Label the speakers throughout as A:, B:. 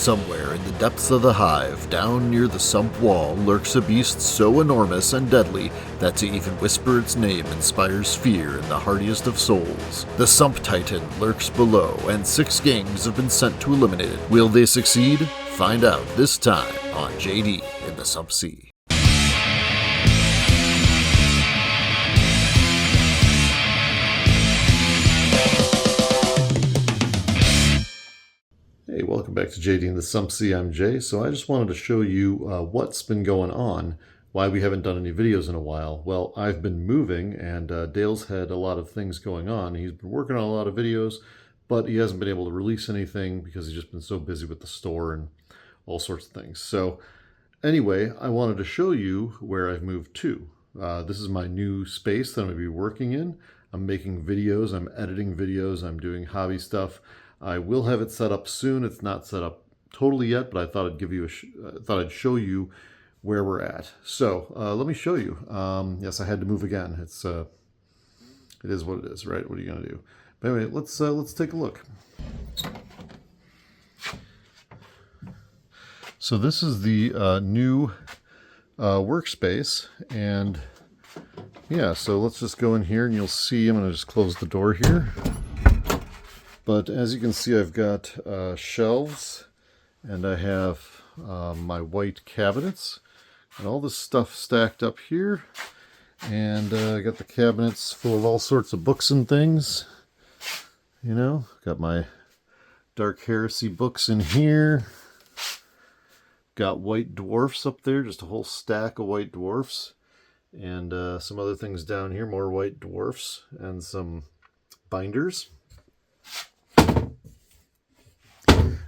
A: Somewhere in the depths of the hive, down near the sump wall, lurks a beast so enormous and deadly that to even whisper its name inspires fear in the hardiest of souls. The Sump Titan lurks below, and 6 gangs have been sent to eliminate it. Will they succeed? Find out this time on JD in the Sump Sea.
B: Hey, welcome back to JD in the Sump Sea. I'm Jay. So I just wanted to show you what's been going on, why we haven't done any videos in a while. Well, I've been moving, and Dale's had a lot of things going on. He's been working on a lot of videos, but he hasn't been able to release anything because he's just been so busy with the store and all sorts of things. So anyway, I wanted to show you where I've moved to. This is my new space that I'm going to be working in. I'm making videos, I'm editing videos, I'm doing hobby stuff. I will have it set up soon. It's not set up totally yet, but I thought I'd give you thought I'd show you where we're at. So let me show you. Yes, I had to move again. It is what it is, right? What are you gonna do? But anyway, let's take a look. So this is the new workspace, and yeah. So let's just go in here, and you'll see. I'm gonna just close the door here. But as you can see, I've got shelves, and I have my white cabinets, and all this stuff stacked up here. And I got the cabinets full of all sorts of books and things. You know, got my Dark Heresy books in here. Got White Dwarfs up there, just a whole stack of White Dwarfs. And some other things down here, more White Dwarfs, and some binders.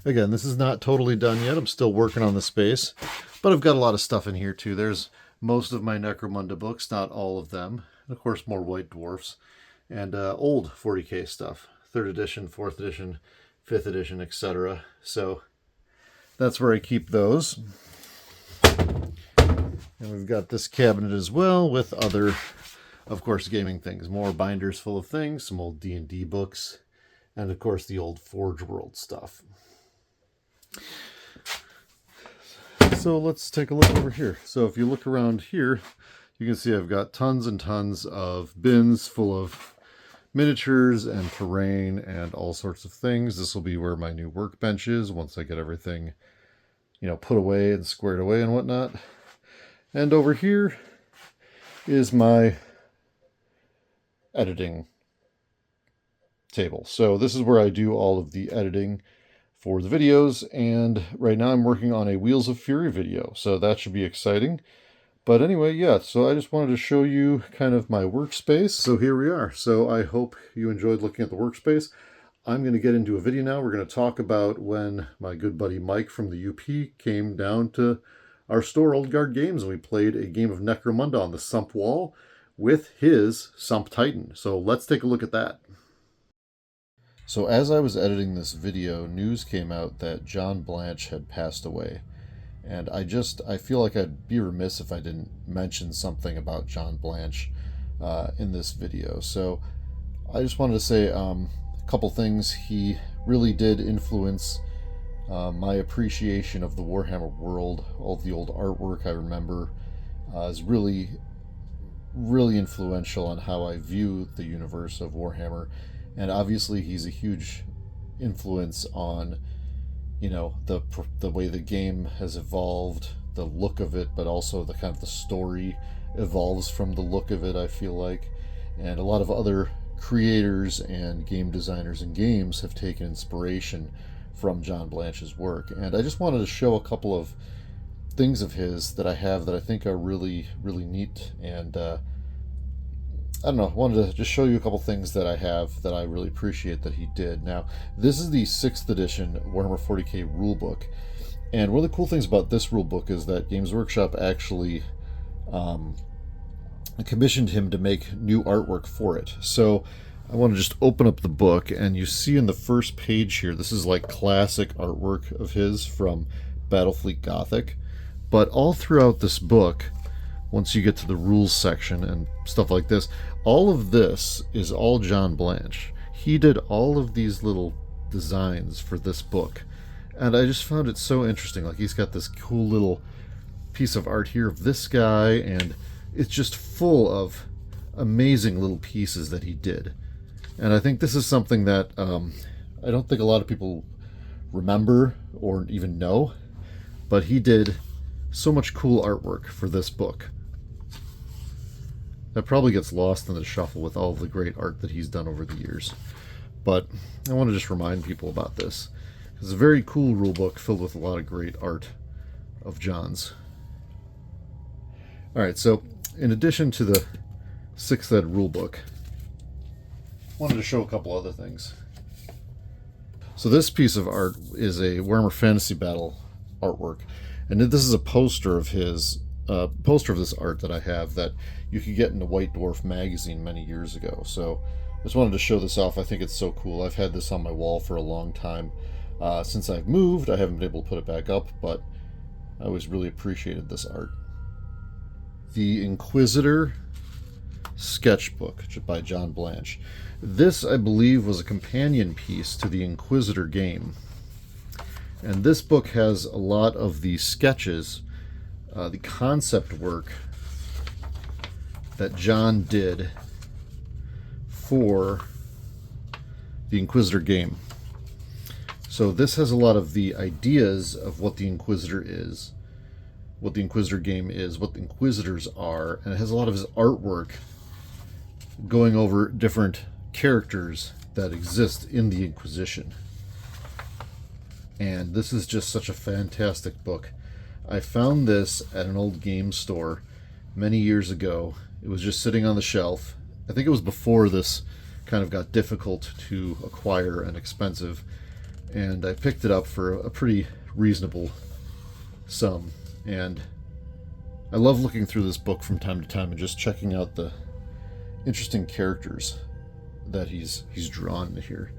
B: Again, this is not totally done yet. I'm still working on the space, but I've got a lot of stuff in here too. There's most of my Necromunda books, not all of them. And of course, more White Dwarfs and old 40K stuff, 3rd edition, 4th edition, 5th edition, etc. So that's where I keep those. And we've got this cabinet as well with other, of course, gaming things. More binders full of things, some old D&D books, and of course the old Forge World stuff. So let's take a look over here. So if you look around here, you can see I've got tons and tons of bins full of miniatures and terrain and all sorts of things. This will be where my new workbench is once I get everything, you know, put away and squared away and whatnot. And over here is my editing table. So this is where I do all of the editing for the videos, and right now I'm working on a Wheels of Fury video, so that should be exciting. But anyway, yeah, so I just wanted to show you kind of my workspace. So here we are. So I hope you enjoyed looking at the workspace. I'm going to get into a video now. We're going to talk about when my good buddy Mike from the UP came down to our store, Old Guard Games, and we played a game of Necromunda on the Sump wall with his Sump Titan. So let's take a look at that. So as I was editing this video, news came out that John Blanche had passed away. And I feel like I'd be remiss if I didn't mention something about John Blanche in this video. So I just wanted to say a couple things. He really did influence my appreciation of the Warhammer world. All of the old artwork I remember is really, really influential on how I view the universe of Warhammer. And obviously he's a huge influence on, you know, the way the game has evolved, the look of it, but also the kind of the story evolves from the look of it, I feel like. And a lot of other creators and game designers and games have taken inspiration from John Blanche's work. And I just wanted to show a couple of things of his that I have that I think are really, really neat. And I don't know, I wanted to just show you a couple things that I have that I really appreciate that he did. Now, this is the 6th edition Warhammer 40K rulebook. And one of the cool things about this rulebook is that Games Workshop actually commissioned him to make new artwork for it. So I want to just open up the book, and you see in the first page here, this is like classic artwork of his from Battlefleet Gothic. But all throughout this book, once you get to the rules section and stuff like this, all of this is all John Blanche. He did all of these little designs for this book. And I just found it so interesting. Like, he's got this cool little piece of art here of this guy, and it's just full of amazing little pieces that he did. And I think this is something that I don't think a lot of people remember or even know, but he did so much cool artwork for this book. That probably gets lost in the shuffle with all of the great art that he's done over the years. But I want to just remind people about this. It's a very cool rulebook filled with a lot of great art of John's. Alright, so in addition to the 6th Ed rulebook, I wanted to show a couple other things. So this piece of art is a Warhammer Fantasy Battle artwork, and this is a poster of his this art that I have that you could get in the White Dwarf magazine many years ago. So I just wanted to show this off. I think it's so cool. I've had this on my wall for a long time. Since I've moved, I haven't been able to put it back up, but I always really appreciated this art. The Inquisitor sketchbook by John Blanche. This, I believe, was a companion piece to the Inquisitor game. And this book has a lot of the sketches, the concept work that John did for the Inquisitor game. So this has a lot of the ideas of what the Inquisitor is, what the Inquisitor game is, what the Inquisitors are, and it has a lot of his artwork going over different characters that exist in the Inquisition. And this is just such a fantastic book. I found this at an old game store many years ago. It was just sitting on the shelf. I think it was before this kind of got difficult to acquire and expensive, and I picked it up for a pretty reasonable sum. And I love looking through this book from time to time and just checking out the interesting characters that he's drawn here.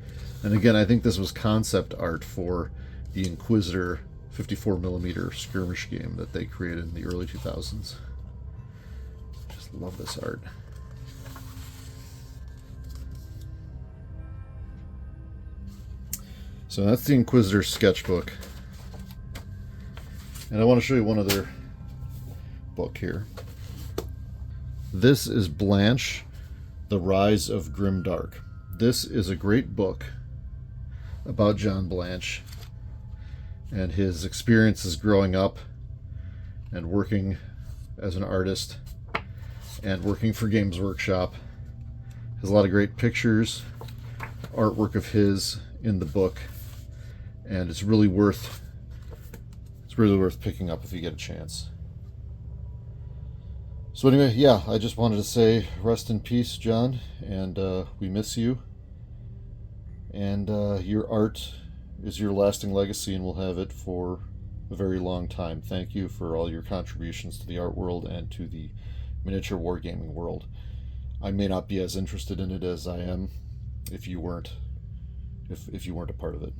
B: And again, I think this was concept art for the Inquisitor 54mm skirmish game that they created in the early 2000s. Just love this art. So that's the Inquisitor sketchbook. And I want to show you one other book here. This is Blanche, The Rise of Grimdark. This is a great book about John Blanche and his experiences growing up and working as an artist and working for Games Workshop. Has a lot of great pictures, artwork of his in the book, and it's really worth picking up if you get a chance. So anyway, yeah, I just wanted to say rest in peace, John, and we miss you. And your art is your lasting legacy, and we'll have it for a very long time. Thank you for all your contributions to the art world and to the miniature wargaming world. I may not be as interested in it as I am if you weren't a part of it.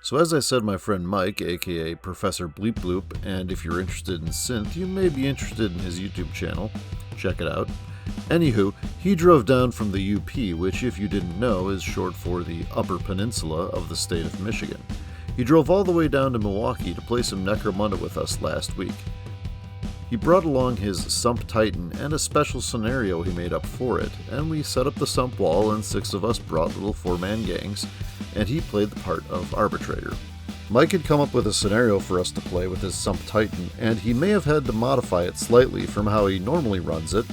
A: So as I said, my friend Mike, aka Professor Bleep Bloop, and if you're interested in synth, you may be interested in his YouTube channel. Check it out. Anywho, he drove down from the UP, which, if you didn't know, is short for the Upper Peninsula of the state of Michigan. He drove all the way down to Milwaukee to play some Necromunda with us last week. He brought along his Sump Titan and a special scenario he made up for it, and we set up the sump wall, and 6 of us brought little 4-man gangs, and he played the part of arbitrator. Mike had come up with a scenario for us to play with his Sump Titan, and he may have had to modify it slightly from how he normally runs it,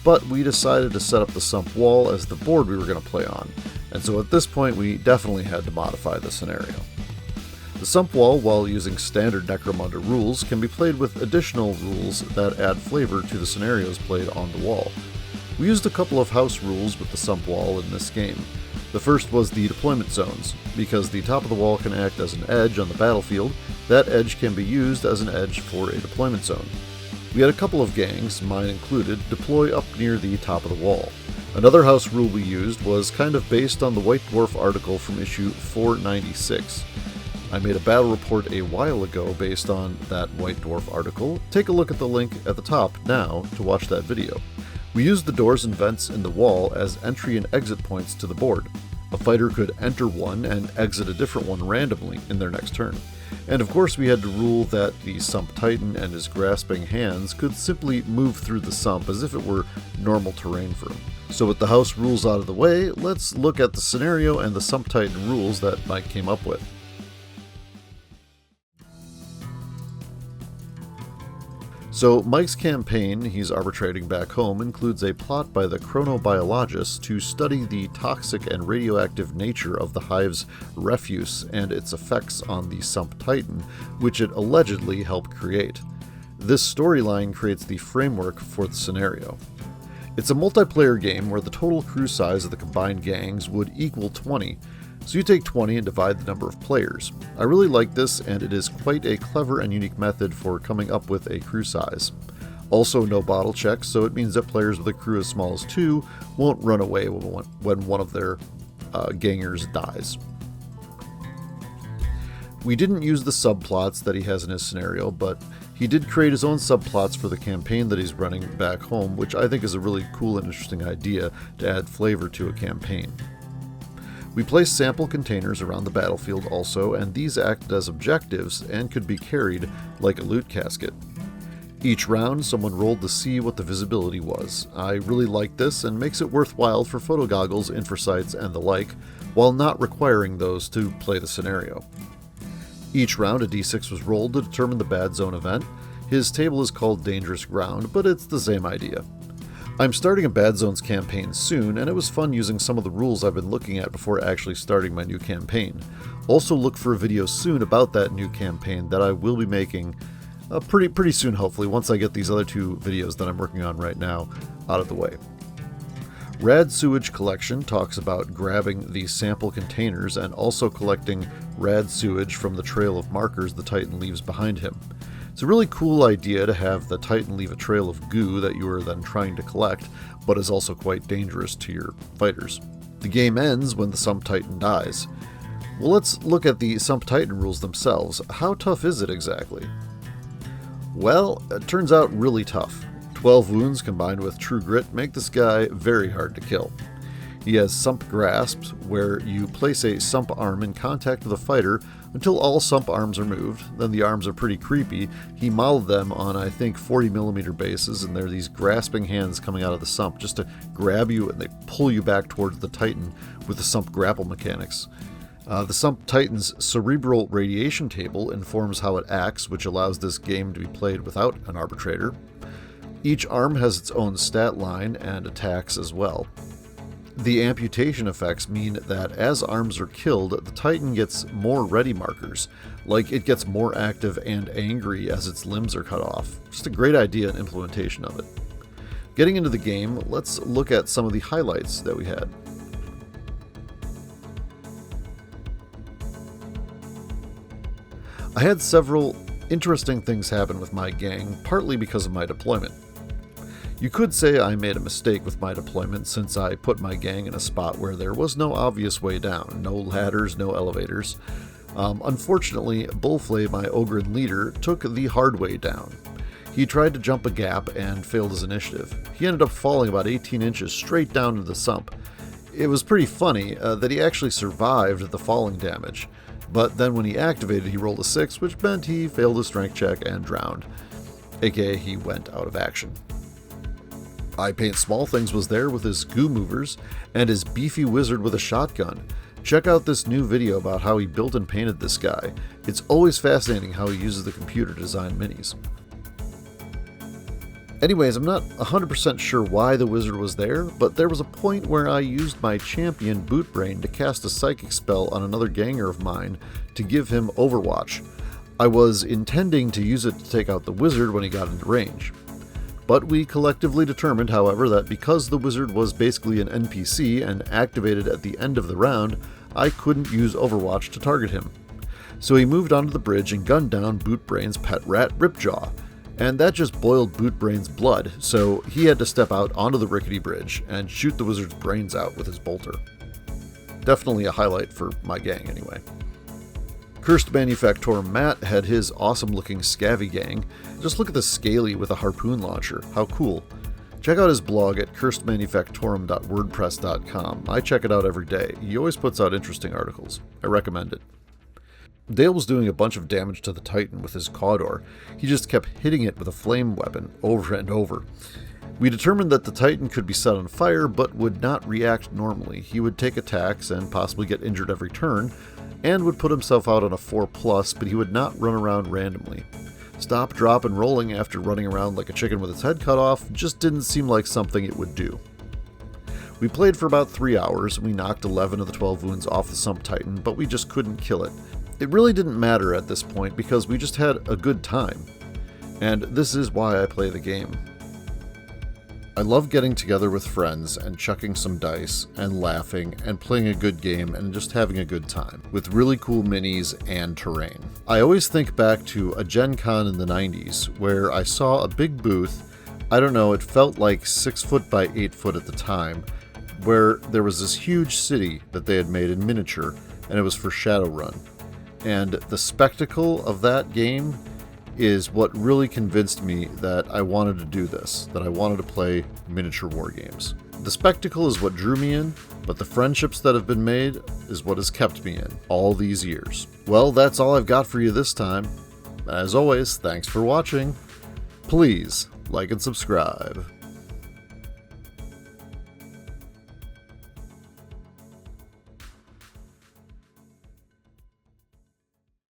A: but we decided to set up the sump wall as the board we were going to play on, and so at this point we definitely had to modify the scenario. The sump wall, while using standard Necromunda rules, can be played with additional rules that add flavor to the scenarios played on the wall. We used a couple of house rules with the sump wall in this game. The first was the deployment zones. Because the top of the wall can act as an edge on the battlefield, that edge can be used as an edge for a deployment zone. We had a couple of gangs, mine included, deploy up near the top of the wall. Another house rule we used was kind of based on the White Dwarf article from issue 496. I made a battle report a while ago based on that White Dwarf article. Take a look at the link at the top now to watch that video. We used the doors and vents in the wall as entry and exit points to the board. A fighter could enter one and exit a different one randomly in their next turn. And of course we had to rule that the Sump Titan and his grasping hands could simply move through the sump as if it were normal terrain for him. So with the house rules out of the way, let's look at the scenario and the Sump Titan rules that Mike came up with. So Mike's campaign he's arbitrating back home includes a plot by the chronobiologist to study the toxic and radioactive nature of the hive's refuse and its effects on the Sump Titan, which it allegedly helped create. This storyline creates the framework for the scenario. It's a multiplayer game where the total crew size of the combined gangs would equal 20, so you take 20 and divide the number of players. I really like this, and it is quite a clever and unique method for coming up with a crew size. Also no bottle checks, so it means that players with a crew as small as 2 won't run away when one of their gangers dies. We didn't use the subplots that he has in his scenario, but he did create his own subplots for the campaign that he's running back home, which I think is a really cool and interesting idea to add flavor to a campaign. We placed sample containers around the battlefield also, and these acted as objectives and could be carried like a loot casket. Each round, someone rolled to see what the visibility was. I really like this and makes it worthwhile for photo goggles, infrasights, and the like, while not requiring those to play the scenario. Each round a d6 was rolled to determine the bad zone event. His table is called Dangerous Ground, but it's the same idea. I'm starting a Bad Zones campaign soon, and it was fun using some of the rules I've been looking at before actually starting my new campaign. Also look for a video soon about that new campaign that I will be making pretty soon, hopefully, once I get these other 2 videos that I'm working on right now out of the way. Rad Sewage Collection talks about grabbing the sample containers and also collecting rad sewage from the trail of markers the Titan leaves behind him. It's a really cool idea to have the Titan leave a trail of goo that you are then trying to collect, but is also quite dangerous to your fighters. The game ends when the Sump Titan dies. Well, let's look at the Sump Titan rules themselves. How tough is it exactly? Well, it turns out really tough. 12 wounds combined with true grit make this guy very hard to kill. He has Sump Grasps, where you place a Sump arm in contact with a fighter until all Sump arms are moved. Then the arms are pretty creepy. He modeled them on, I think, 40mm bases, and they're these grasping hands coming out of the Sump just to grab you, and they pull you back towards the Titan with the Sump grapple mechanics. The Sump Titan's cerebral radiation table informs how it acts, which allows this game to be played without an arbitrator. Each arm has its own stat line and attacks as well. The amputation effects mean that as arms are killed, the Titan gets more ready markers, like it gets more active and angry as its limbs are cut off. Just a great idea and implementation of it. Getting into the game, let's look at some of the highlights that we had. I had several interesting things happen with my gang, partly because of my deployment. You could say I made a mistake with my deployment since I put my gang in a spot where there was no obvious way down, no ladders, no elevators. Unfortunately, Bullflay, my Ogren leader, took the hard way down. He tried to jump a gap and failed his initiative. He ended up falling about 18 inches straight down into the sump. It was pretty funny that he actually survived the falling damage, but then when he activated he rolled a 6, which meant he failed his strength check and drowned, aka he went out of action. iPaintSmallThings was there with his goo movers and his beefy wizard with a shotgun. Check out this new video about how he built and painted this guy. It's always fascinating how he uses the computer to design minis. Anyways, I'm not 100% sure why the wizard was there, but there was a point where I used my champion Bootbrain to cast a psychic spell on another ganger of mine to give him Overwatch. I was intending to use it to take out the wizard when he got into range. But we collectively determined, however, that because the wizard was basically an NPC and activated at the end of the round, I couldn't use Overwatch to target him. So he moved onto the bridge and gunned down Bootbrain's pet rat, Ripjaw, and that just boiled Bootbrain's blood, so he had to step out onto the rickety bridge and shoot the wizard's brains out with his bolter. Definitely a highlight for my gang, anyway. Cursed Manufactorum Matt had his awesome-looking Scavvy gang. Just look at the Scaly with a harpoon launcher. How cool. Check out his blog at cursedmanufactorum.wordpress.com. I check it out every day. He always puts out interesting articles. I recommend it. Dale was doing a bunch of damage to the Titan with his Caudor. He just kept hitting it with a flame weapon over and over. We determined that the Titan could be set on fire, but would not react normally. He would take attacks and possibly get injured every turn, and would put himself out on a 4+, but he would not run around randomly. Stop, drop, and rolling after running around like a chicken with its head cut off just didn't seem like something it would do. We played for about 3 hours, and we knocked 11 of the 12 wounds off the Sump Titan, but we just couldn't kill it. It really didn't matter at this point because we just had a good time. And this is why I play the game. I love getting together with friends and chucking some dice and laughing and playing a good game and just having a good time with really cool minis and terrain. I always think back to a Gen Con in the 90s where I saw a big booth, I don't know, it felt like 6 foot by 8 foot at the time, where there was this huge city that they had made in miniature and it was for Shadowrun. And the spectacle of that game is what really convinced me that I wanted to do this, that I wanted to play miniature war games. The spectacle is what drew me in, but the friendships that have been made is what has kept me in all these years. Well, that's all I've got for you this time. As always, thanks for watching. Please like and subscribe.